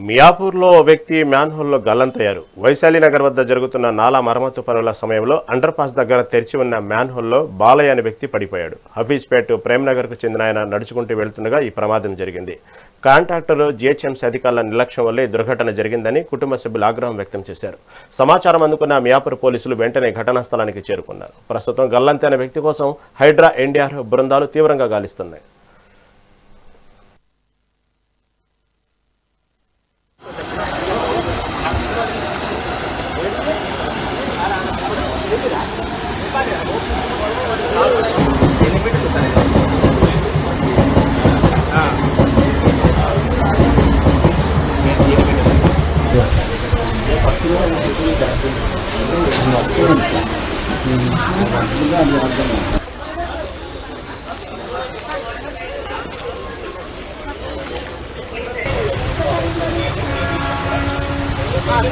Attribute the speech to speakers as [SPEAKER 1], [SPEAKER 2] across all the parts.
[SPEAKER 1] మియాపూర్లో ఓ వ్యక్తి మ్యాన్హోల్లో గల్లంతయ్యారు. వైశాలినగర్ వద్ద జరుగుతున్న నాలా మరమ్మతు పనుల సమయంలో అండర్ పాస్ దగ్గర తెరిచి ఉన్న మ్యాన్హోల్లో బాలయ్య అనే వ్యక్తి పడిపోయాడు. హఫీజ్పేట్ ప్రేమ్నగర్కు చెందిన ఆయన నడుచుకుంటూ వెళ్తుండగా ఈ ప్రమాదం జరిగింది. కాంట్రాక్టర్ జీహెచ్ఎంసీ అధికారుల నిర్లక్ష్యం వల్లే దుర్ఘటన జరిగిందని కుటుంబ సభ్యులు ఆగ్రహం వ్యక్తం చేశారు. సమాచారం అందుకున్న మియాపూర్ పోలీసులు వెంటనే ఘటనా స్థలానికి చేరుకున్నారు. ప్రస్తుతం గల్లంతైన వ్యక్తి కోసం హైడ్రా ఎన్డీఆర్ఎఫ్ బృందాలు తీవ్రంగా గాలిస్తున్నాయి.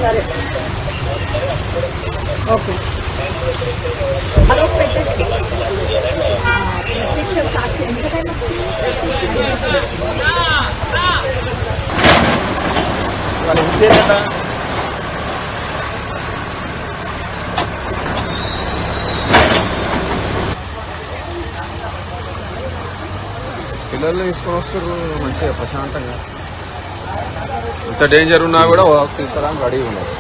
[SPEAKER 2] సరే ఓకే అదొక పెట్టేసి
[SPEAKER 3] పిల్లల్ని తీసుకొని వస్తారు మంచిగా ప్రశాంతంగా. ఇంత డేంజర్ ఉన్నా కూడా తీసుకురానికి రెడీ ఉన్నారు.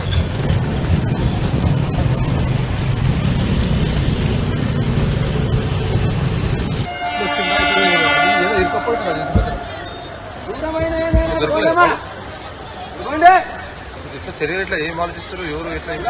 [SPEAKER 3] ఇట్లా చర్యలు ఎట్లా ఏం ఆలోచిస్తారు, ఎవరు ఎట్లా ఏం